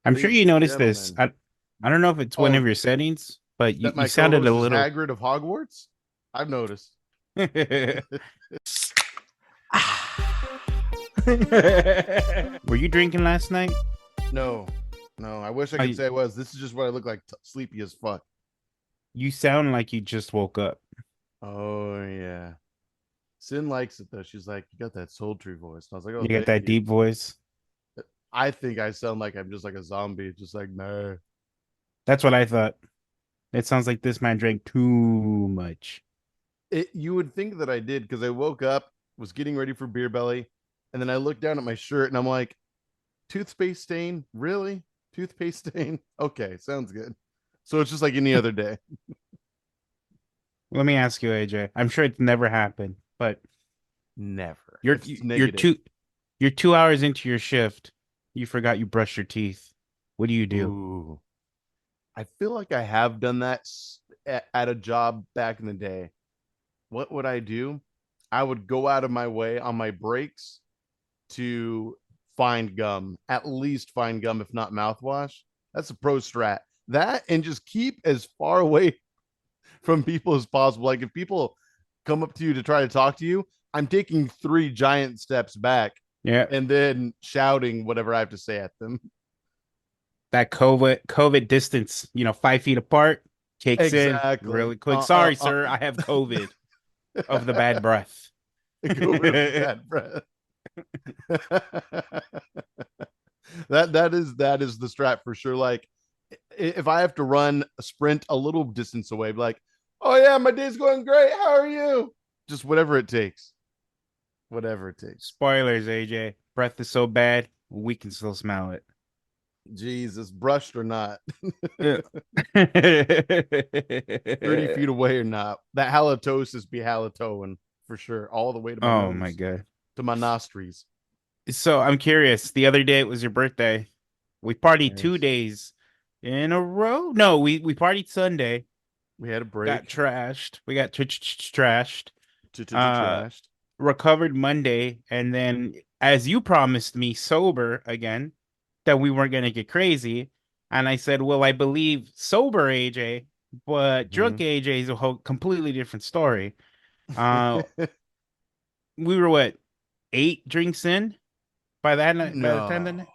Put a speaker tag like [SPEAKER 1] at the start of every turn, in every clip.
[SPEAKER 1] I'm sure
[SPEAKER 2] Ladies
[SPEAKER 1] you
[SPEAKER 2] and
[SPEAKER 1] noticed this.
[SPEAKER 2] gentlemen.
[SPEAKER 1] I don't know if it's one
[SPEAKER 2] Oh,
[SPEAKER 1] of your settings, but you,
[SPEAKER 2] that
[SPEAKER 1] you
[SPEAKER 2] my
[SPEAKER 1] sounded a
[SPEAKER 2] co-host is
[SPEAKER 1] little.
[SPEAKER 2] Hagrid of Hogwarts? I've noticed.
[SPEAKER 1] Were you drinking last night?
[SPEAKER 2] No, no. I wish I could
[SPEAKER 1] I,
[SPEAKER 2] say I was. This is just what I look like, sleepy as fuck.
[SPEAKER 1] you sound like you just woke up.
[SPEAKER 2] Oh yeah. Sin likes it though. She's like, "You got that sultry voice." And I was like, "Oh,
[SPEAKER 1] You got
[SPEAKER 2] thank
[SPEAKER 1] that
[SPEAKER 2] you."
[SPEAKER 1] deep voice.
[SPEAKER 2] I think I sound like I'm just like a zombie, just like no.
[SPEAKER 1] That's what I thought. It sounds like this man drank too much.
[SPEAKER 2] You would think that I did because I woke up, was getting ready for beer belly, and then I looked down at my shirt and I'm like, toothpaste stain? Really? Toothpaste stain? Okay, sounds good. So it's just like any other day.
[SPEAKER 1] Let me ask you, AJ. I'm sure it's never happened, but
[SPEAKER 2] Never.
[SPEAKER 1] you're
[SPEAKER 2] If it's
[SPEAKER 1] you're
[SPEAKER 2] negative.
[SPEAKER 1] two you're 2 hours into your shift. You forgot you brushed your teeth. What do you do?
[SPEAKER 2] Ooh. I feel like I have done that at a job back in the day. What would I do? I would go out of my way on my breaks to find gum, at least find gum, if not mouthwash. That's a pro strat. That and just keep as far away from people as possible. Like if people come up to you to try to talk to you, I'm taking 3 giant steps back
[SPEAKER 1] Yeah,
[SPEAKER 2] and then shouting whatever I have to say at them.
[SPEAKER 1] that COVID distance, 5 feet apart, kicks in
[SPEAKER 2] Exactly.
[SPEAKER 1] really quick. Sorry, sir, I have COVID of the bad breath.
[SPEAKER 2] COVID of the bad breath. that is the strat for sure. Like if I have to run a sprint a little distance away, like, oh yeah, my day's going great. How are you? Just whatever it takes. Whatever it takes.
[SPEAKER 1] Spoilers, AJ. Breath is so bad, we can still smell it.
[SPEAKER 2] Jesus, brushed or not,
[SPEAKER 1] Yeah.
[SPEAKER 2] 30 feet away or not. That halitosis be halitoing for sure, all the way to my
[SPEAKER 1] Oh my
[SPEAKER 2] nose,
[SPEAKER 1] God.
[SPEAKER 2] to my nostrils.
[SPEAKER 1] So I'm curious. The other day it was your birthday. We partied two
[SPEAKER 2] Yes.
[SPEAKER 1] days in a row. No, we partied Sunday,
[SPEAKER 2] We had a
[SPEAKER 1] got
[SPEAKER 2] break
[SPEAKER 1] trashed. We got trashed.
[SPEAKER 2] to
[SPEAKER 1] Uh,
[SPEAKER 2] trashed.
[SPEAKER 1] recovered Monday, and then as you promised me sober again that we weren't gonna get crazy, and I said, well, I believe sober AJ, but drunk
[SPEAKER 2] Mhm.
[SPEAKER 1] AJ is a whole completely different story. Uh, we were what, 8 drinks in by that night, by the time
[SPEAKER 2] No.
[SPEAKER 1] that night.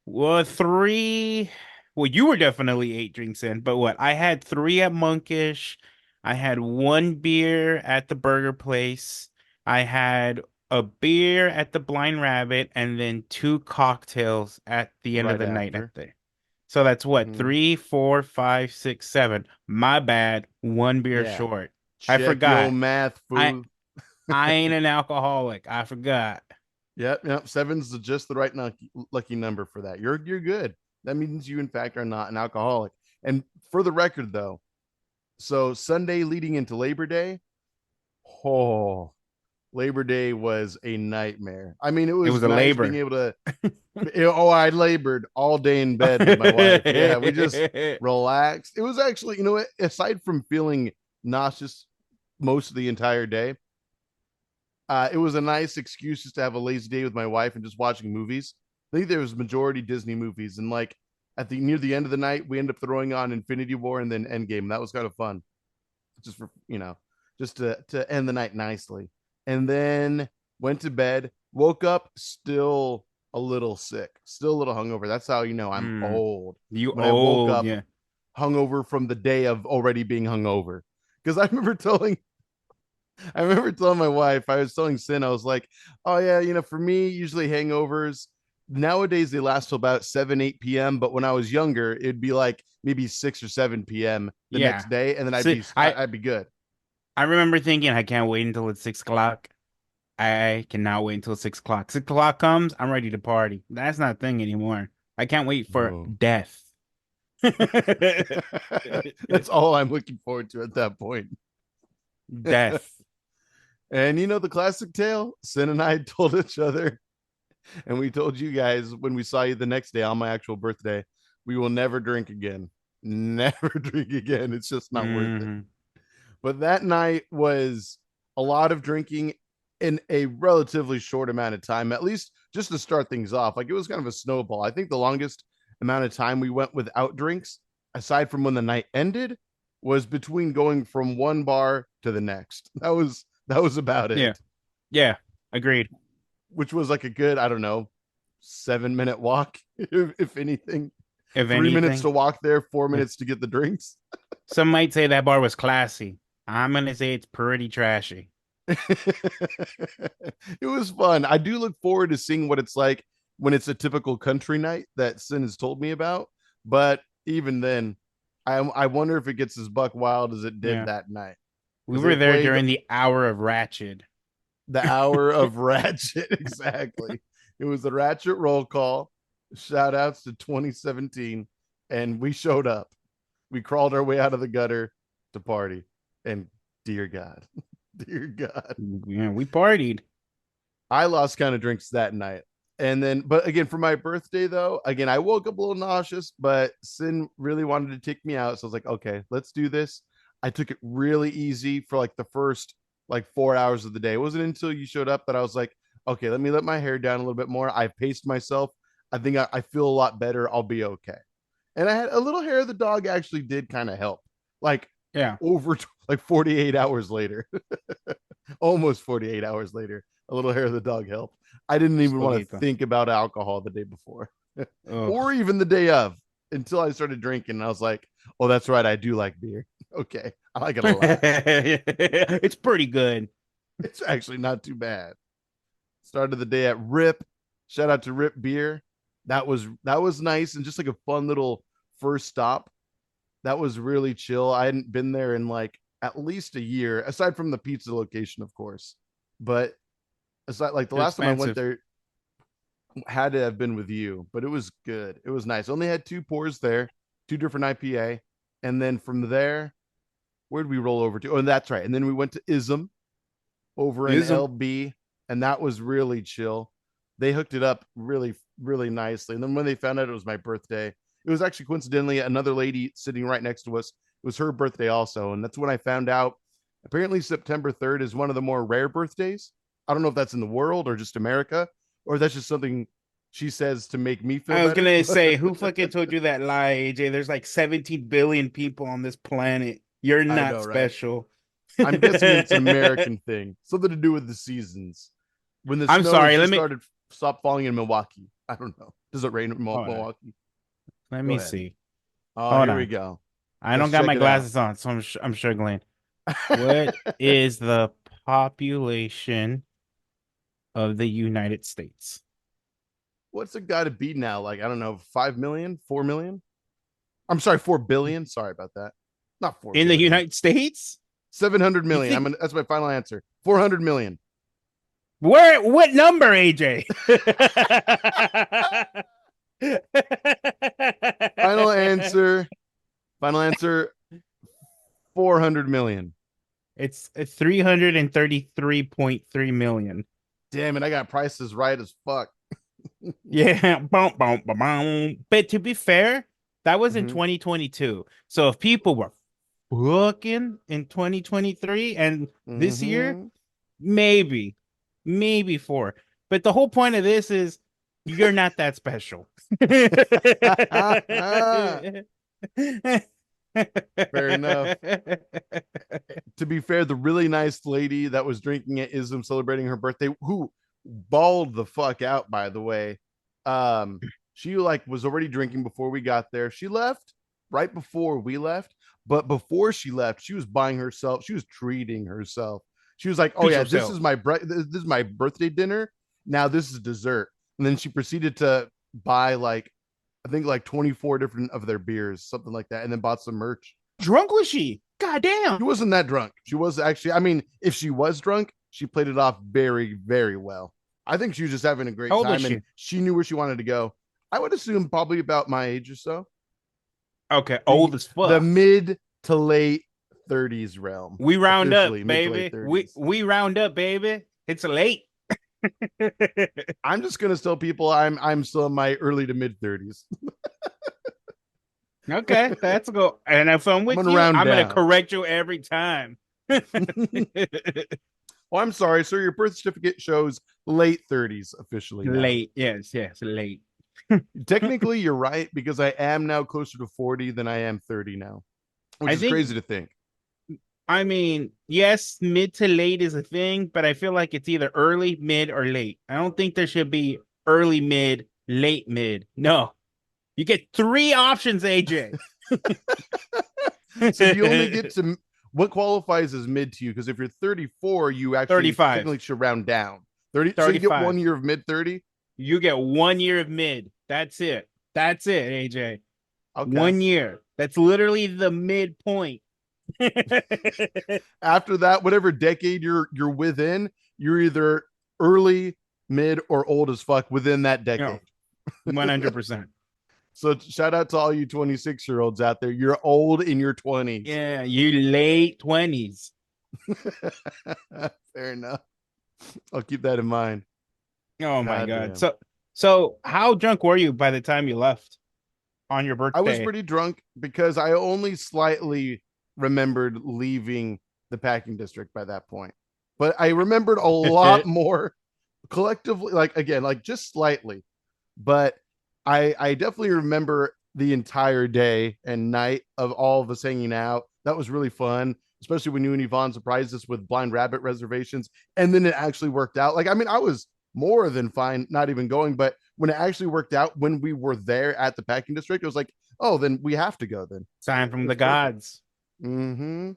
[SPEAKER 1] Well, three. Well, you were definitely 8 drinks in, but what? I had three at Monkish. I had one beer at the burger place. I had a beer at the Blind Rabbit, and then two cocktails at the end of
[SPEAKER 2] Right
[SPEAKER 1] the night
[SPEAKER 2] after.
[SPEAKER 1] at the. So that's what?
[SPEAKER 2] Mhm.
[SPEAKER 1] 3, 4, 5, 6, 7. My bad. One beer
[SPEAKER 2] Yeah.
[SPEAKER 1] short. I
[SPEAKER 2] Check your
[SPEAKER 1] forgot.
[SPEAKER 2] math,
[SPEAKER 1] I
[SPEAKER 2] fool.
[SPEAKER 1] I ain't an alcoholic. I forgot.
[SPEAKER 2] Yep. Seven's just the right lucky number for that. You're good. That means you, in fact, are not an alcoholic. And for the record, though, so Sunday leading into Labor Day, oh, Labor Day was a nightmare. I mean, it
[SPEAKER 1] It
[SPEAKER 2] was
[SPEAKER 1] was a
[SPEAKER 2] nice being
[SPEAKER 1] labor.
[SPEAKER 2] able to. Oh, I labored all day in bed with my wife. Yeah, we just relaxed. It was actually, aside from feeling nauseous most of the entire day, it was a nice excuse just to have a lazy day with my wife and just watching movies. I think there was majority Disney movies, and like at the near the end of the night, we end up throwing on Infinity War and then Endgame. That was kind of fun, just for just to end the night nicely. And then went to bed, woke up still a little sick, still a little hungover. That's how I'm
[SPEAKER 1] Mm,
[SPEAKER 2] old.
[SPEAKER 1] you
[SPEAKER 2] When I woke
[SPEAKER 1] old,
[SPEAKER 2] up
[SPEAKER 1] yeah.
[SPEAKER 2] hungover from the day of already being hungover, because I remember telling my wife, I was telling Sin, I was like, oh, yeah, for me, usually hangovers nowadays they last till about 7, 8 p.m. But when I was younger, it'd be like maybe 6 or 7 p.m. the next
[SPEAKER 1] Yeah.
[SPEAKER 2] day, and then I'd
[SPEAKER 1] See,
[SPEAKER 2] be
[SPEAKER 1] I
[SPEAKER 2] I'd be good.
[SPEAKER 1] I remember thinking I can't wait until it's 6 o'clock. I cannot wait until 6 o'clock. 6 o'clock comes, I'm ready to party. That's not a thing anymore. I can't wait for
[SPEAKER 2] Oh.
[SPEAKER 1] death.
[SPEAKER 2] That's all I'm looking forward to at that point.
[SPEAKER 1] Death.
[SPEAKER 2] And the classic tale, Sin and I told each other, and we told you guys when we saw you the next day on my actual birthday, we will never drink again. Never drink again. It's just not worth it.
[SPEAKER 1] Hmm.
[SPEAKER 2] But that night was a lot of drinking in a relatively short amount of time, at least just to start things off. Like it was kind of a snowball. I think the longest amount of time we went without drinks, aside from when the night ended, was between going from one bar to the next. That was about
[SPEAKER 1] Yeah.
[SPEAKER 2] it,
[SPEAKER 1] Yeah. Agreed.
[SPEAKER 2] which was like a good, I don't know, 7 minute walk, if anything.
[SPEAKER 1] If
[SPEAKER 2] 3 minutes to
[SPEAKER 1] anything,
[SPEAKER 2] walk there, 4 minutes to get the drinks.
[SPEAKER 1] some might say that bar was classy. I'm gonna say it's pretty trashy.
[SPEAKER 2] It was fun. I do look forward to seeing what it's like when it's a typical country night that Sin has told me about. But even then, I wonder if it gets as buck wild as it did
[SPEAKER 1] Yeah.
[SPEAKER 2] that night
[SPEAKER 1] We
[SPEAKER 2] because they
[SPEAKER 1] were there
[SPEAKER 2] played
[SPEAKER 1] during the hour of Ratchet.
[SPEAKER 2] the hour of Ratchet. Exactly. It was the Ratchet roll call. Shout outs to 2017. And we showed up. We crawled our way out of the gutter to party. And dear God, dear God,
[SPEAKER 1] Yeah, we partied.
[SPEAKER 2] I lost kind of drinks that night. And then, but again, for my birthday, though, again, I woke up a little nauseous, but Sin really wanted to take me out. So I was like, okay, let's do this. I took it really easy for like the first like 4 hours of the day. It wasn't until you showed up that I was like, okay, let me let my hair down a little bit more. I paced myself. I think I feel a lot better. I'll be okay. And I had a little hair of the dog actually did kind of help. Like
[SPEAKER 1] Yeah.
[SPEAKER 2] over like 48 hours later, almost 48 hours later, a little hair of the dog helped. I didn't even want to
[SPEAKER 1] Poquito.
[SPEAKER 2] think about alcohol the day before or
[SPEAKER 1] Ugh.
[SPEAKER 2] even the day of until I started drinking. And I was like, oh, that's right. I do like beer. Okay. I like it a lot.
[SPEAKER 1] It's pretty good.
[SPEAKER 2] It's actually not too bad. Started the day at Rip. Shout out to Rip Beer. That was nice and just like a fun little first stop. That was really chill. I hadn't been there in like at least a year, aside from the pizza location, of course. But aside, like the
[SPEAKER 1] Too
[SPEAKER 2] last time I went
[SPEAKER 1] expensive.
[SPEAKER 2] there, had to have been with you, but it was good. It was nice. Only had two pours there, two different IPA. And then from there, where did we roll over to? Oh, and that's right. And then we went to Ism over in
[SPEAKER 1] Ism.
[SPEAKER 2] LB, and that was really chill. They hooked it up really, really nicely. And then when they found out it was my birthday, it was actually coincidentally another lady sitting right next to us. It was her birthday also. And that's when I found out apparently September 3rd is one of the more rare birthdays. I don't know if that's in the world or just America, or that's just something she says to make me feel
[SPEAKER 1] I was
[SPEAKER 2] better.
[SPEAKER 1] gonna say, who fucking told you that lie, AJ? There's like 17 billion people on this planet. You're
[SPEAKER 2] I
[SPEAKER 1] not
[SPEAKER 2] know, right?
[SPEAKER 1] special.
[SPEAKER 2] I'm guessing it's an American thing, something to do with the seasons. When the
[SPEAKER 1] I'm
[SPEAKER 2] snow has
[SPEAKER 1] sorry.
[SPEAKER 2] just started stop falling in Milwaukee. I don't know. Does it rain in
[SPEAKER 1] Hold on.
[SPEAKER 2] Milwaukee?
[SPEAKER 1] Let
[SPEAKER 2] Go
[SPEAKER 1] me
[SPEAKER 2] ahead.
[SPEAKER 1] see.
[SPEAKER 2] Oh,
[SPEAKER 1] Hold
[SPEAKER 2] here we
[SPEAKER 1] on.
[SPEAKER 2] go.
[SPEAKER 1] I don't
[SPEAKER 2] Let's
[SPEAKER 1] got
[SPEAKER 2] check
[SPEAKER 1] my
[SPEAKER 2] it out.
[SPEAKER 1] glasses on, so I'm struggling. What is the population of the United States?
[SPEAKER 2] What's it got to be now? Like, I don't know, 5 million, 4 million? I'm sorry, 4 billion. Sorry about that. Not 4
[SPEAKER 1] In the
[SPEAKER 2] billion.
[SPEAKER 1] United States?
[SPEAKER 2] 700
[SPEAKER 1] You
[SPEAKER 2] million.
[SPEAKER 1] think
[SPEAKER 2] That's my final answer. 400 million.
[SPEAKER 1] where what number, AJ?
[SPEAKER 2] Final answer. Final answer 400 million.
[SPEAKER 1] It's 333.3 million.
[SPEAKER 2] Damn it. I got prices right as fuck.
[SPEAKER 1] Yeah, boom, boom, boom, boom. But to be fair, that was in
[SPEAKER 2] Mm-hmm.
[SPEAKER 1] 2022. So if people were booking in 2023 and this year,
[SPEAKER 2] Mm-hmm.
[SPEAKER 1] maybe, maybe four. But the whole point of this is you're not that special.
[SPEAKER 2] Fair enough. To be fair, the really nice lady that was drinking at Ism celebrating her birthday, who bawled the fuck out, by the way. Um, she like was already drinking before we got there. She left right before we left, but before she left, she was buying herself, she was treating herself. She was like, "Oh
[SPEAKER 1] Treat
[SPEAKER 2] yeah,
[SPEAKER 1] yourself.
[SPEAKER 2] this is my birthday dinner. Now this is dessert." And then she proceeded to buy like I think like 24 different of their beers, something like that, and then bought some merch.
[SPEAKER 1] Drunk was she? God
[SPEAKER 2] She
[SPEAKER 1] damn.
[SPEAKER 2] wasn't that drunk. She was actually, I mean, if she was drunk, she played it off very, very well. I think she was just having a great
[SPEAKER 1] How old was
[SPEAKER 2] time and
[SPEAKER 1] she?
[SPEAKER 2] she knew where she wanted to go. I would assume probably about my age or so.
[SPEAKER 1] Okay, old
[SPEAKER 2] The
[SPEAKER 1] as
[SPEAKER 2] the
[SPEAKER 1] fuck.
[SPEAKER 2] mid to late 30s realm.
[SPEAKER 1] We round up,
[SPEAKER 2] Officially mid to late
[SPEAKER 1] baby. We
[SPEAKER 2] 30s.
[SPEAKER 1] we round up, baby. It's late.
[SPEAKER 2] I'm just gonna tell people I'm still in my early to mid 30s.
[SPEAKER 1] Okay, that's a go. And if I'm
[SPEAKER 2] I'm
[SPEAKER 1] with
[SPEAKER 2] gonna
[SPEAKER 1] you,
[SPEAKER 2] round
[SPEAKER 1] I'm gonna
[SPEAKER 2] down.
[SPEAKER 1] correct you every time.
[SPEAKER 2] Oh, I'm sorry, sir. Your birth certificate shows late 30s officially now.
[SPEAKER 1] Late, yes, yes, late.
[SPEAKER 2] Technically, you're right because I am now closer to 40 than I am 30 now, which
[SPEAKER 1] I
[SPEAKER 2] is crazy
[SPEAKER 1] think,
[SPEAKER 2] to think.
[SPEAKER 1] I mean, yes, mid to late is a thing, but I feel like it's either early, mid, or late. I don't think there should be early, mid, late, mid. No, you get three options, AJ.
[SPEAKER 2] So you only get to what qualifies as mid to you because if you're 34, you actually
[SPEAKER 1] 35.
[SPEAKER 2] technically should round down 30. So you get 1
[SPEAKER 1] 35.
[SPEAKER 2] year of mid 30.
[SPEAKER 1] You get 1 year of mid. That's it. That's it, AJ.
[SPEAKER 2] Okay.
[SPEAKER 1] 1 year. That's literally the midpoint.
[SPEAKER 2] After that, whatever decade you're within, you're either early, mid, or old as fuck within that
[SPEAKER 1] No,
[SPEAKER 2] decade.
[SPEAKER 1] 100%.
[SPEAKER 2] So shout out to all you 26-year-olds out there. You're old in your 20s.
[SPEAKER 1] Yeah, you late 20s.
[SPEAKER 2] Fair enough. I'll keep that in mind.
[SPEAKER 1] Oh my
[SPEAKER 2] God
[SPEAKER 1] God.
[SPEAKER 2] damn.
[SPEAKER 1] So how drunk were you by the time you left on your
[SPEAKER 2] I was
[SPEAKER 1] birthday?
[SPEAKER 2] pretty drunk because I only slightly remembered leaving the packing district by that point. But I remembered a lot more collectively, like again, like just slightly. But I definitely remember the entire day and night of all of us hanging out. That was really fun, especially when you and Yvonne surprised us with blind rabbit reservations. And then it actually worked out. Like, I mean, I was more than fine not even going, but when it actually worked out when we were there at the packing district, it was like, oh, then we have to go then.
[SPEAKER 1] Sign
[SPEAKER 2] It
[SPEAKER 1] from the
[SPEAKER 2] was perfect.
[SPEAKER 1] gods.
[SPEAKER 2] Mm-hmm.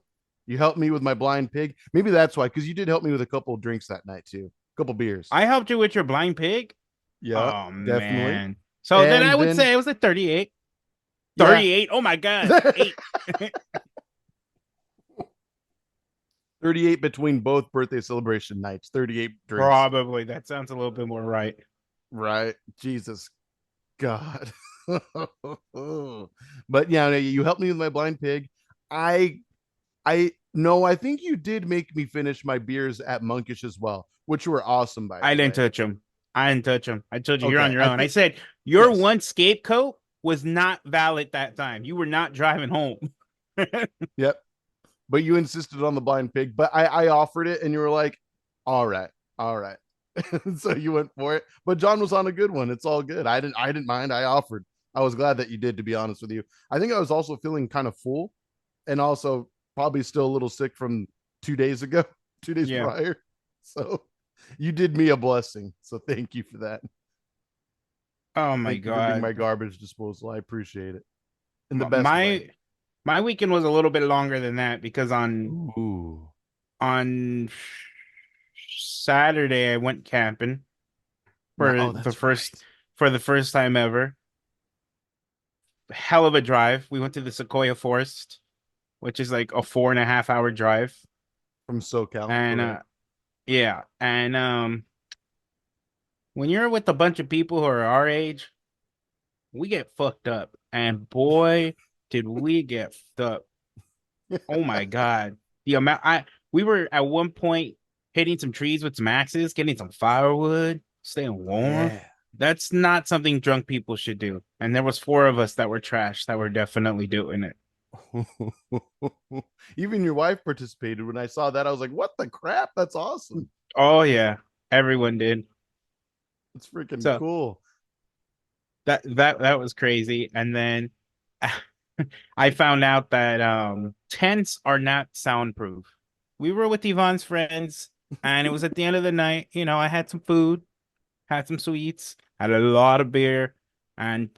[SPEAKER 2] You helped me with my blind pig. Maybe that's why, because you did help me with a couple of drinks that night too. A couple beers.
[SPEAKER 1] I helped you with your blind pig.
[SPEAKER 2] Yep,
[SPEAKER 1] Oh
[SPEAKER 2] definitely.
[SPEAKER 1] man. So then I
[SPEAKER 2] And
[SPEAKER 1] would
[SPEAKER 2] then
[SPEAKER 1] say it was a 38.
[SPEAKER 2] yeah,
[SPEAKER 1] 38. Oh my God. 8.
[SPEAKER 2] 38 between both birthday celebration nights, 38 drinks.
[SPEAKER 1] Probably. That sounds a little bit more right.
[SPEAKER 2] Right. Jesus God. But yeah, no, you helped me with my blind pig. I I no, I think you did make me finish my beers at Monkish as well, which were awesome by
[SPEAKER 1] I
[SPEAKER 2] the
[SPEAKER 1] didn't
[SPEAKER 2] way.
[SPEAKER 1] touch him. I didn't touch him. I told you you're on
[SPEAKER 2] Okay,
[SPEAKER 1] your
[SPEAKER 2] I
[SPEAKER 1] own. I
[SPEAKER 2] think
[SPEAKER 1] said your
[SPEAKER 2] yes.
[SPEAKER 1] one scapegoat was not valid that time. You were not driving home.
[SPEAKER 2] Yep. But you insisted on the blind pig. But I offered it and you were like, all right, all right. So you went for it. But John was on a good one. It's all good. I didn't mind. I offered. I was glad that you did, to be honest with you. I think I was also feeling kind of full and also probably still a little sick from 2 days ago, 2 days
[SPEAKER 1] Yeah.
[SPEAKER 2] prior. So you did me a blessing. So thank you for that.
[SPEAKER 1] Oh my
[SPEAKER 2] Thank you for being
[SPEAKER 1] God.
[SPEAKER 2] my garbage disposal. I appreciate it in the best way.
[SPEAKER 1] My weekend was a little bit longer than that because
[SPEAKER 2] Ooh.
[SPEAKER 1] on Saturday I went camping for
[SPEAKER 2] Oh,
[SPEAKER 1] the
[SPEAKER 2] that's
[SPEAKER 1] first
[SPEAKER 2] right.
[SPEAKER 1] for the first time ever. Hell of a drive. We went to the Sequoia Forest, which is like a 4.5 hour drive.
[SPEAKER 2] From SoCal,
[SPEAKER 1] And
[SPEAKER 2] correct?
[SPEAKER 1] yeah, and when you're with a bunch of people who are our age, we get fucked up. And boy, did we get fucked up. Oh my God. The amount we were at one point hitting some trees with some axes, getting some firewood, staying warm.
[SPEAKER 2] Yeah.
[SPEAKER 1] That's not something drunk people should do. And there was four of us that were trash that were definitely doing it.
[SPEAKER 2] Even your wife participated. When I saw that, I was like, what the crap? That's awesome.
[SPEAKER 1] Oh yeah, everyone did.
[SPEAKER 2] It's freaking
[SPEAKER 1] So
[SPEAKER 2] cool.
[SPEAKER 1] that was crazy. And then I found out that tents are not soundproof. We were with Yvonne's friends, and it was at the end of the night. You know, I had some food, had some sweets, had a lot of beer, and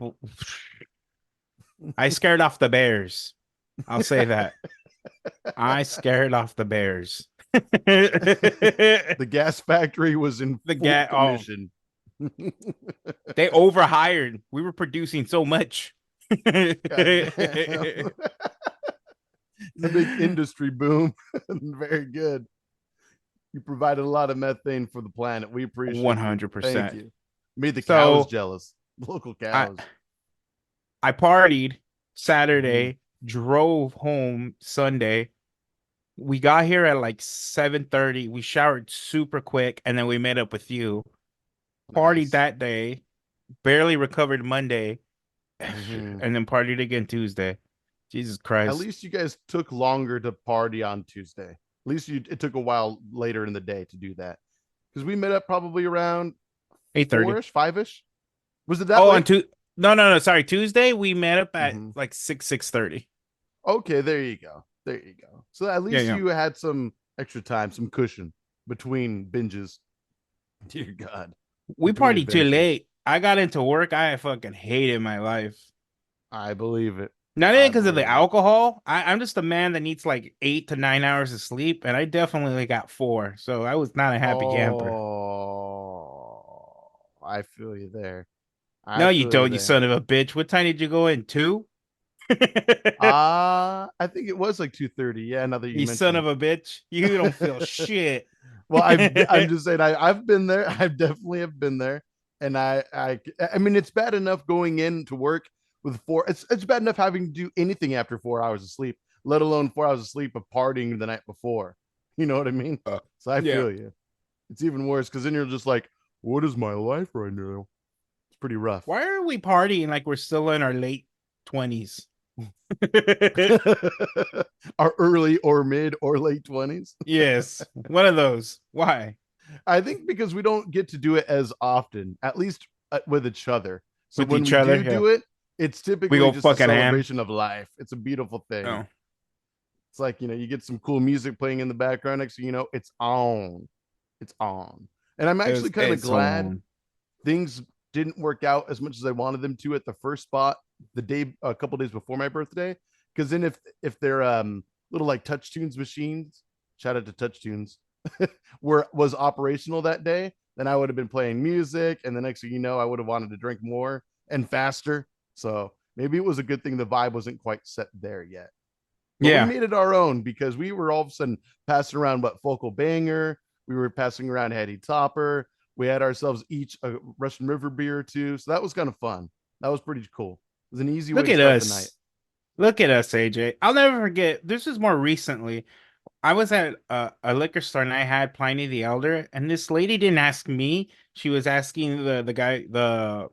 [SPEAKER 1] I scared off the bears. I'll say that. I scared off the bears.
[SPEAKER 2] The gas factory was in
[SPEAKER 1] The
[SPEAKER 2] full
[SPEAKER 1] guy, oh,
[SPEAKER 2] commission.
[SPEAKER 1] they overhired. We were producing so much.
[SPEAKER 2] God damn. A big industry boom. Very good. You provided a lot of methane for the planet. We appreciate you. Thank
[SPEAKER 1] 100%.
[SPEAKER 2] you. Made the cows
[SPEAKER 1] So
[SPEAKER 2] jealous. Local
[SPEAKER 1] I
[SPEAKER 2] cows.
[SPEAKER 1] I partied
[SPEAKER 2] Mhm.
[SPEAKER 1] Saturday, drove home Sunday. We got here at like 7:30. We showered super quick and then we met up with you. Partied
[SPEAKER 2] Nice.
[SPEAKER 1] that day, barely recovered Monday,
[SPEAKER 2] Mhm.
[SPEAKER 1] and then partied again Tuesday. Jesus
[SPEAKER 2] At
[SPEAKER 1] Christ.
[SPEAKER 2] least you guys took longer to party on Tuesday. At least it took a while later in the day to do that. Because we met up probably around
[SPEAKER 1] 8:30.
[SPEAKER 2] four-ish, five-ish. Was it that
[SPEAKER 1] Oh, on
[SPEAKER 2] late?
[SPEAKER 1] two. No, no, no. Sorry, Tuesday we met up at
[SPEAKER 2] Hmm.
[SPEAKER 1] like 6:30.
[SPEAKER 2] Okay, there you go. There you go. So at
[SPEAKER 1] Yeah,
[SPEAKER 2] least
[SPEAKER 1] yeah.
[SPEAKER 2] you had some extra time, some cushion between binges. Dear God,
[SPEAKER 1] We
[SPEAKER 2] between
[SPEAKER 1] partied too
[SPEAKER 2] adventures.
[SPEAKER 1] late. I got into work. I fucking hated my life.
[SPEAKER 2] I believe it.
[SPEAKER 1] Not even
[SPEAKER 2] I
[SPEAKER 1] because of the
[SPEAKER 2] believe it.
[SPEAKER 1] alcohol. I'm just a man that needs like 8 to 9 hours of sleep, and I definitely got 4. So I was not a happy camper.
[SPEAKER 2] Oh, I feel you there. I
[SPEAKER 1] No, you
[SPEAKER 2] feel you
[SPEAKER 1] don't, you
[SPEAKER 2] there.
[SPEAKER 1] son of a bitch. What time did you go in? 2?
[SPEAKER 2] I think it was like 2:30. Yeah, now that you
[SPEAKER 1] You son
[SPEAKER 2] mention
[SPEAKER 1] of a bitch. You don't feel
[SPEAKER 2] it.
[SPEAKER 1] shit.
[SPEAKER 2] Well, I'm just saying I've been there. I definitely have been there, and I mean it's bad enough going into work with four. It's bad enough having to do anything after 4 hours of sleep, let alone 4 hours of sleep of partying the night before. You know what I mean? So I
[SPEAKER 1] Yeah.
[SPEAKER 2] feel you. It's even worse because then you're just like, what is my life right now? It's pretty rough.
[SPEAKER 1] Why are we partying like we're still in our late 20s?
[SPEAKER 2] Our early or mid or late 20s.
[SPEAKER 1] Yes, one of those. Why?
[SPEAKER 2] I think because we don't get to do it as often, at least with each other. So
[SPEAKER 1] With
[SPEAKER 2] when
[SPEAKER 1] each
[SPEAKER 2] we
[SPEAKER 1] other?
[SPEAKER 2] do
[SPEAKER 1] Yeah.
[SPEAKER 2] do it, it's
[SPEAKER 1] We
[SPEAKER 2] typically
[SPEAKER 1] go
[SPEAKER 2] just a
[SPEAKER 1] fucking ham.
[SPEAKER 2] celebration of life. It's a beautiful thing.
[SPEAKER 1] Oh,
[SPEAKER 2] It's like, you get some cool music playing in the background. Next thing you know, it's on. It's on. And I'm actually kind of
[SPEAKER 1] it's
[SPEAKER 2] glad
[SPEAKER 1] on.
[SPEAKER 2] things didn't work out as much as I wanted them to at the first spot the day a couple days before my birthday. Because then if they're little like touch tunes machines, shout out to touch tunes, was operational that day, then I would have been playing music, and the next thing you know, I would have wanted to drink more and faster. So maybe it was a good thing the vibe wasn't quite set there yet. But we
[SPEAKER 1] Yeah.
[SPEAKER 2] made it our own because we were all of a sudden passing around what Focal Banger. We were passing around Hetty Topper. We had ourselves each a Russian River beer or two. So that was kind of fun. That was pretty cool. It was an easy way
[SPEAKER 1] Look
[SPEAKER 2] to
[SPEAKER 1] at
[SPEAKER 2] start the night.
[SPEAKER 1] us. Look at us, AJ. I'll never forget. This is more recently. I was at a liquor store and I had Pliny the Elder, and this lady didn't ask me. She was asking the guy, the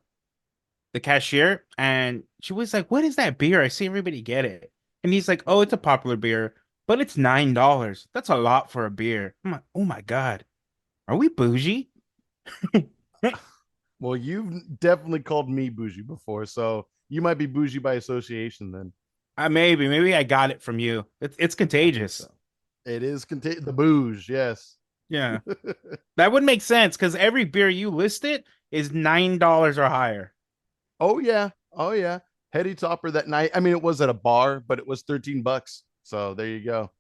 [SPEAKER 1] cashier, and she was like, "What is that beer? I see everybody get it." And he's like, "Oh, it's a popular beer, but it's $9. That's a lot for a beer." I'm like, "Oh my God, are we bougie?"
[SPEAKER 2] Well, you've definitely called me bougie before, so you might be bougie by association then.
[SPEAKER 1] Maybe I got it from you. It's
[SPEAKER 2] I think
[SPEAKER 1] contagious.
[SPEAKER 2] so. It is the bouge, yes.
[SPEAKER 1] Yeah, that would make sense because every beer you listed is $9 or higher.
[SPEAKER 2] Oh yeah. Oh yeah. Hetty Topper that night. I mean, it was at a bar, but it was $13. So there you go.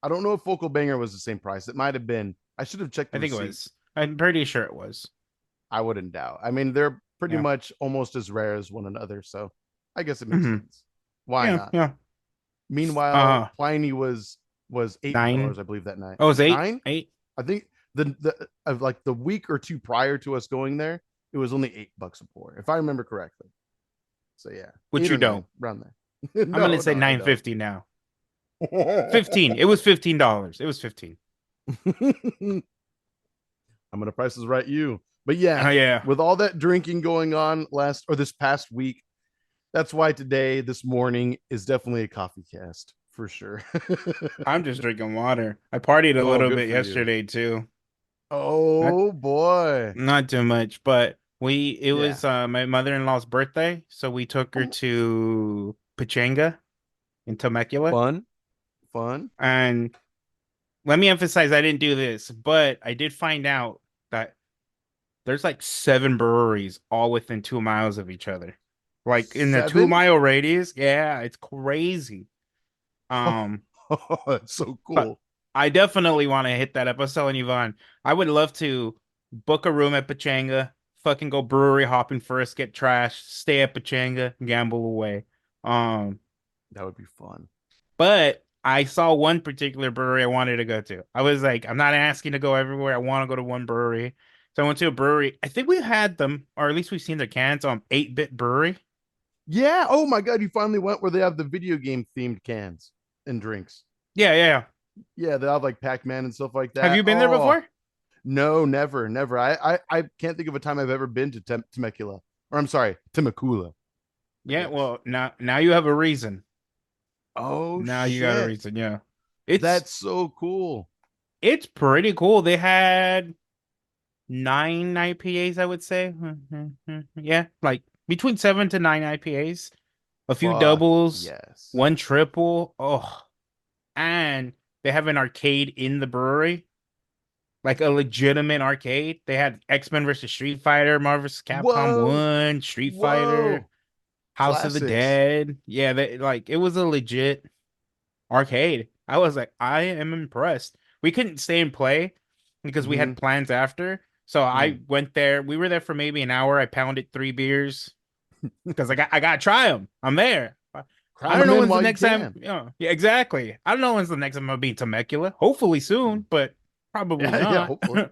[SPEAKER 2] I don't know if Focal Banger was the same price. It might have been. I should have checked the
[SPEAKER 1] I think it
[SPEAKER 2] receipt.
[SPEAKER 1] was. I'm pretty sure it was.
[SPEAKER 2] I wouldn't doubt. I mean, they're pretty
[SPEAKER 1] Yeah.
[SPEAKER 2] much almost as rare as one another. So I guess it makes
[SPEAKER 1] Hmm.
[SPEAKER 2] sense. Why
[SPEAKER 1] Yeah.
[SPEAKER 2] not?
[SPEAKER 1] Yeah.
[SPEAKER 2] Meanwhile,
[SPEAKER 1] Uh,
[SPEAKER 2] Pliny was $8,
[SPEAKER 1] nine.
[SPEAKER 2] I believe, that night.
[SPEAKER 1] Oh, it was eight.
[SPEAKER 2] Nine?
[SPEAKER 1] 8.
[SPEAKER 2] I think the of like the week or two prior to us going there, it was only $8 a pour, if I remember correctly. So yeah,
[SPEAKER 1] Which
[SPEAKER 2] eight
[SPEAKER 1] you
[SPEAKER 2] or nine
[SPEAKER 1] don't.
[SPEAKER 2] around there.
[SPEAKER 1] I'm gonna
[SPEAKER 2] No,
[SPEAKER 1] say
[SPEAKER 2] no, I
[SPEAKER 1] nine
[SPEAKER 2] don't.
[SPEAKER 1] fifty now. 15. It was $15. It was 15.
[SPEAKER 2] I'm gonna price this right you. But yeah,
[SPEAKER 1] Oh yeah.
[SPEAKER 2] with all that drinking going on last or this past week, that's why today, this morning, is definitely a coffee cast for sure.
[SPEAKER 1] I'm just drinking water. I partied a
[SPEAKER 2] Oh,
[SPEAKER 1] little
[SPEAKER 2] good
[SPEAKER 1] bit
[SPEAKER 2] for you.
[SPEAKER 1] yesterday too. Not
[SPEAKER 2] Oh boy.
[SPEAKER 1] not too much, but it
[SPEAKER 2] Yeah.
[SPEAKER 1] was my mother-in-law's birthday, so we took her
[SPEAKER 2] Oh,
[SPEAKER 1] to Pachanga in Temecula.
[SPEAKER 2] fun, fun.
[SPEAKER 1] And let me emphasize I didn't do this, but I did find out that there's like 7 breweries all within 2 miles of each other. Like in the two
[SPEAKER 2] Seven?
[SPEAKER 1] mile radius. Yeah, it's crazy.
[SPEAKER 2] Oh,
[SPEAKER 1] Um,
[SPEAKER 2] that's so
[SPEAKER 1] but
[SPEAKER 2] cool.
[SPEAKER 1] I definitely want to hit that up. I was telling Yvonne, I would love to book a room at Pachanga, fucking go brewery hopping first, get trashed, stay at Pachanga, gamble away. Um,
[SPEAKER 2] That would be fun.
[SPEAKER 1] but I saw one particular brewery I wanted to go to. I was like, I'm not asking to go everywhere. I want to go to one brewery. So I went to a brewery. I think we had them, or at least we've seen their cans on 8-Bit Brewery.
[SPEAKER 2] Yeah. Oh my God, you finally went where they have the video game themed cans and drinks.
[SPEAKER 1] Yeah, yeah, yeah.
[SPEAKER 2] Yeah, they have like Pac-Man and stuff like
[SPEAKER 1] Have
[SPEAKER 2] that.
[SPEAKER 1] you been there
[SPEAKER 2] Oh,
[SPEAKER 1] before?
[SPEAKER 2] no, never, never. I can't think of a time I've ever been to Temecula. Or I'm sorry, Temecula, I
[SPEAKER 1] Yeah,
[SPEAKER 2] guess.
[SPEAKER 1] well, now you have a reason.
[SPEAKER 2] Oh
[SPEAKER 1] Now you got a
[SPEAKER 2] shit.
[SPEAKER 1] reason. Yeah. It's
[SPEAKER 2] That's so cool.
[SPEAKER 1] it's pretty cool. They had 9 IPAs, I would say. Yeah, like between 7 to 9 IPAs, a few
[SPEAKER 2] Fuck
[SPEAKER 1] doubles,
[SPEAKER 2] yes.
[SPEAKER 1] one triple. Oh, and they have an arcade in the brewery, like a legitimate arcade. They had X-Men versus Street Fighter, Marvel vs. Capcom
[SPEAKER 2] Whoa.
[SPEAKER 1] 1, Street Fighter,
[SPEAKER 2] Whoa.
[SPEAKER 1] House of the
[SPEAKER 2] Classics.
[SPEAKER 1] Dead. Yeah, they like it was a legit arcade. I was like, I am impressed. We couldn't stay and play because we
[SPEAKER 2] Mm-hmm.
[SPEAKER 1] had plans after. So
[SPEAKER 2] Mm.
[SPEAKER 1] I went there. We were there for maybe an hour. I pounded 3 beers because I got to try them. I'm there. I
[SPEAKER 2] Crown
[SPEAKER 1] don't
[SPEAKER 2] them
[SPEAKER 1] know
[SPEAKER 2] in
[SPEAKER 1] when's the
[SPEAKER 2] while you
[SPEAKER 1] next time.
[SPEAKER 2] can.
[SPEAKER 1] Yeah, exactly. I don't know when's the next time I'll be in Temecula. Hopefully soon, but probably
[SPEAKER 2] Yeah, yeah,
[SPEAKER 1] not.
[SPEAKER 2] hopefully.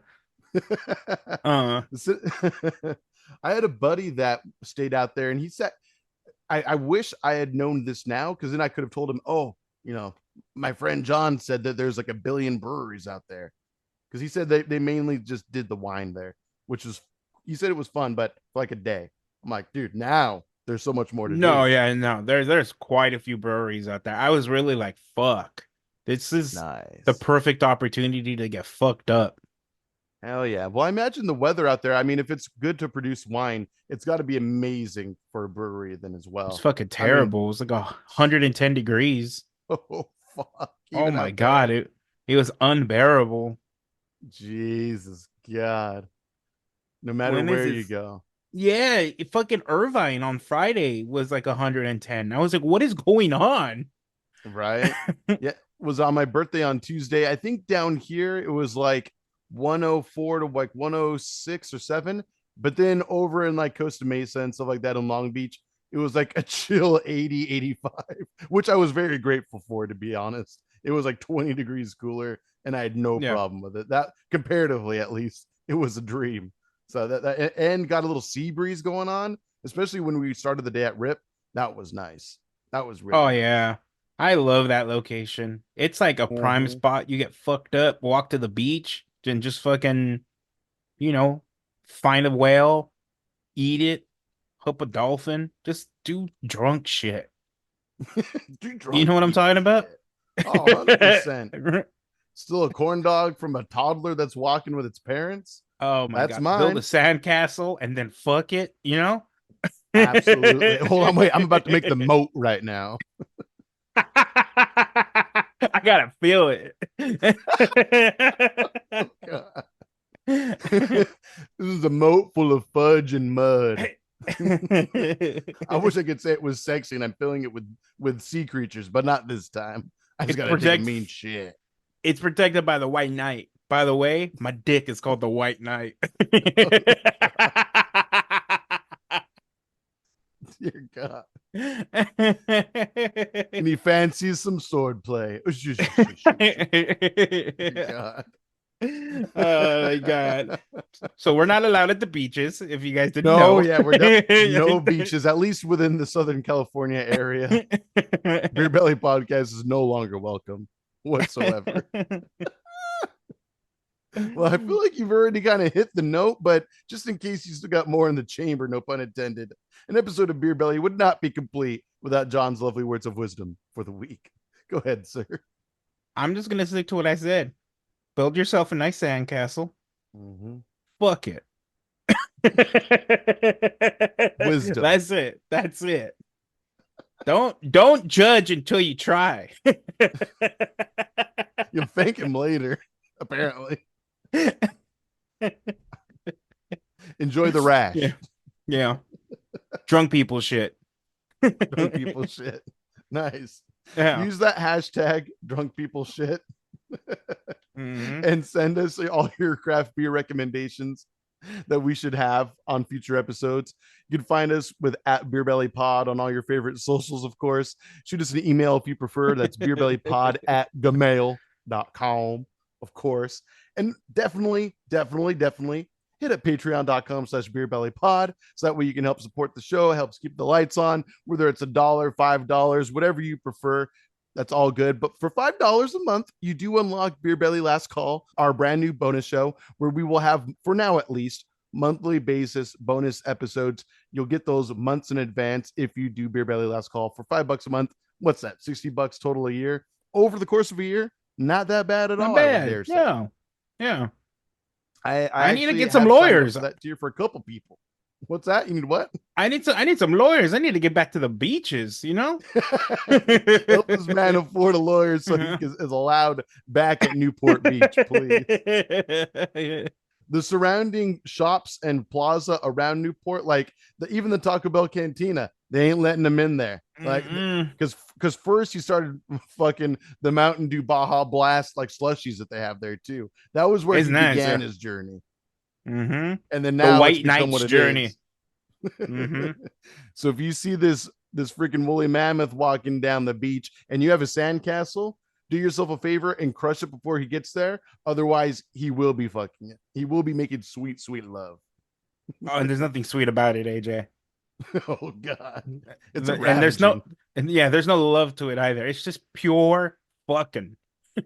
[SPEAKER 1] uh,
[SPEAKER 2] I had a buddy that stayed out there, and he said, I wish I had known this now, because then I could have told him, oh, you know, my friend John said that there's like a billion breweries out there. Because he said they mainly just did the wine there, which was, he said it was fun, but for like a day. I'm like, dude, now there's so much more to
[SPEAKER 1] no,
[SPEAKER 2] do.
[SPEAKER 1] yeah, no. There's quite a few breweries out there. I was really like, fuck. This is the
[SPEAKER 2] Nice.
[SPEAKER 1] perfect opportunity to get fucked up.
[SPEAKER 2] Hell yeah. Well, I imagine the weather out there. I mean, if it's good to produce wine, it's got to be amazing for a brewery then as
[SPEAKER 1] It's
[SPEAKER 2] well.
[SPEAKER 1] fucking
[SPEAKER 2] I mean,
[SPEAKER 1] terrible. It's like 110 degrees.
[SPEAKER 2] oh, fuck.
[SPEAKER 1] Oh
[SPEAKER 2] Even
[SPEAKER 1] my
[SPEAKER 2] out there.
[SPEAKER 1] God, it was unbearable.
[SPEAKER 2] Jesus God. No matter
[SPEAKER 1] When is
[SPEAKER 2] where you
[SPEAKER 1] this?
[SPEAKER 2] go.
[SPEAKER 1] Yeah, fucking Irvine on Friday was like 110. I was like, what is going on?
[SPEAKER 2] Right? Yeah. Was on my birthday on Tuesday. I think down here it was like 104 to like 106 or 7. But then over in like Costa Mesa and stuff like that in Long Beach, it was like a chill 80, 85, which I was very grateful for, to be honest. It was like 20 degrees cooler, and I had no
[SPEAKER 1] Yeah.
[SPEAKER 2] problem with it. That, comparatively at least, it was a dream. So that and got a little sea breeze going on, especially when we started the day at Rip. That was nice. That was really
[SPEAKER 1] Oh
[SPEAKER 2] nice.
[SPEAKER 1] yeah. I love that location. It's like a prime
[SPEAKER 2] Mm-hmm.
[SPEAKER 1] spot. You get fucked up, walk to the beach, and just fucking, you know, find a whale, eat it, hook a dolphin, just do drunk shit.
[SPEAKER 2] Do
[SPEAKER 1] You
[SPEAKER 2] drunk
[SPEAKER 1] know what I'm
[SPEAKER 2] people
[SPEAKER 1] talking about?
[SPEAKER 2] shit. Oh, 100%. Still a corn dog from a toddler that's walking with its parents.
[SPEAKER 1] Oh my
[SPEAKER 2] That's
[SPEAKER 1] God. Build a
[SPEAKER 2] mine.
[SPEAKER 1] sandcastle and then fuck it, you know?
[SPEAKER 2] Absolutely. Hold on, wait. I'm about to make the moat right now.
[SPEAKER 1] I gotta feel it.
[SPEAKER 2] God. This is a moat full of fudge and mud. I wish I could say it was sexy and I'm filling it with sea creatures, but not this time. I just
[SPEAKER 1] it's
[SPEAKER 2] gotta take a
[SPEAKER 1] protect
[SPEAKER 2] mean shit.
[SPEAKER 1] it's protected by the White Knight. By the way, my dick is called the White Knight.
[SPEAKER 2] Oh, dear God. And he fancies some sword play. God.
[SPEAKER 1] Oh my God. So we're not allowed at the beaches, if you guys didn't
[SPEAKER 2] No,
[SPEAKER 1] know.
[SPEAKER 2] yeah, no beaches, at least within the Southern California area. Beer Belly Podcast is no longer welcome whatsoever. Well, I feel like you've already kind of hit the note, but just in case you still got more in the chamber, no pun intended, an episode of Beer Belly would not be complete without John's lovely words of wisdom for the week. Go ahead, sir.
[SPEAKER 1] I'm just gonna stick to what I said. Build yourself a nice sandcastle.
[SPEAKER 2] Mm-hmm.
[SPEAKER 1] Fuck it.
[SPEAKER 2] Wisdom.
[SPEAKER 1] That's it. That's it. Don't judge until you try.
[SPEAKER 2] You'll thank him later, apparently. Enjoy the
[SPEAKER 1] Yeah.
[SPEAKER 2] rash.
[SPEAKER 1] Yeah. Drunk people shit.
[SPEAKER 2] Drunk people shit. Nice.
[SPEAKER 1] Yeah.
[SPEAKER 2] Use that hashtag drunk people shit
[SPEAKER 1] Hmm.
[SPEAKER 2] and send us all your craft beer recommendations that we should have on future episodes. You can find us with at BeerBellyPod on all your favorite socials, of course. Shoot us an email if you prefer. That's beerbellypod at gmail.com, of course. And definitely hit up patreon.com/beerbellypod. So that way you can help support the show, helps keep the lights on, whether it's $1, $5, whatever you prefer. That's all good. But for $5 a month, you do unlock Beer Belly Last Call, our brand new bonus show, where we will have, for now at least, monthly basis bonus episodes. You'll get those months in advance if you do Beer Belly Last Call for $5 a month. What's that? $60 total a year. Over the course of a year, not that bad at
[SPEAKER 1] Not
[SPEAKER 2] all, I would
[SPEAKER 1] bad.
[SPEAKER 2] dare say.
[SPEAKER 1] Yeah. Yeah.
[SPEAKER 2] I
[SPEAKER 1] I need to
[SPEAKER 2] actually
[SPEAKER 1] get some
[SPEAKER 2] have signed up
[SPEAKER 1] lawyers.
[SPEAKER 2] for that tier for a couple people. What's that? You need what?
[SPEAKER 1] I need some lawyers. I need to get back to the beaches, you know?
[SPEAKER 2] Help this man afford a lawyer so he is allowed back at Newport Beach, please. The surrounding shops and plaza around Newport, like even the Taco Bell Cantina, they ain't letting them in there. Like,
[SPEAKER 1] Mm-mm.
[SPEAKER 2] because first you started fucking the Mountain Dew Baja Blast like slushies that they have there too. That was where
[SPEAKER 1] It's
[SPEAKER 2] he
[SPEAKER 1] nice.
[SPEAKER 2] began his journey,
[SPEAKER 1] Mm-hmm.
[SPEAKER 2] and then
[SPEAKER 1] The
[SPEAKER 2] now it's
[SPEAKER 1] White
[SPEAKER 2] become what
[SPEAKER 1] Knight's
[SPEAKER 2] it
[SPEAKER 1] journey.
[SPEAKER 2] is.
[SPEAKER 1] Mm-hmm.
[SPEAKER 2] So if you see this freaking woolly mammoth walking down the beach and you have a sandcastle, do yourself a favor and crush it before he gets there. Otherwise, he will be fucking it. He will be making sweet, sweet love.
[SPEAKER 1] Oh, and there's nothing sweet about it, AJ.
[SPEAKER 2] Oh God, it's a
[SPEAKER 1] And there's no,
[SPEAKER 2] ravaging.
[SPEAKER 1] and yeah, there's no love to it either. It's just pure fucking.
[SPEAKER 2] He's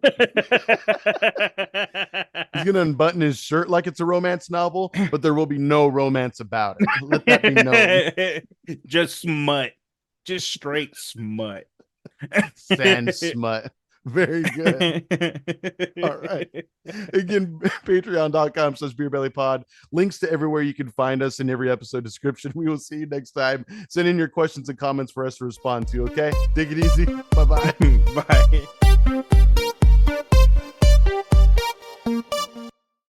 [SPEAKER 2] gonna unbutton his shirt like it's a romance novel, but there will be no romance about it. Let that be known.
[SPEAKER 1] Just smut. Just straight smut.
[SPEAKER 2] Sand smut. Very good. All right. Again, patreon.com/beerbellypod. Links to everywhere you can find us in every episode description. We will see you next time. Send in your questions and comments for us to respond to, okay? Take it easy. Bye-bye.
[SPEAKER 1] Bye.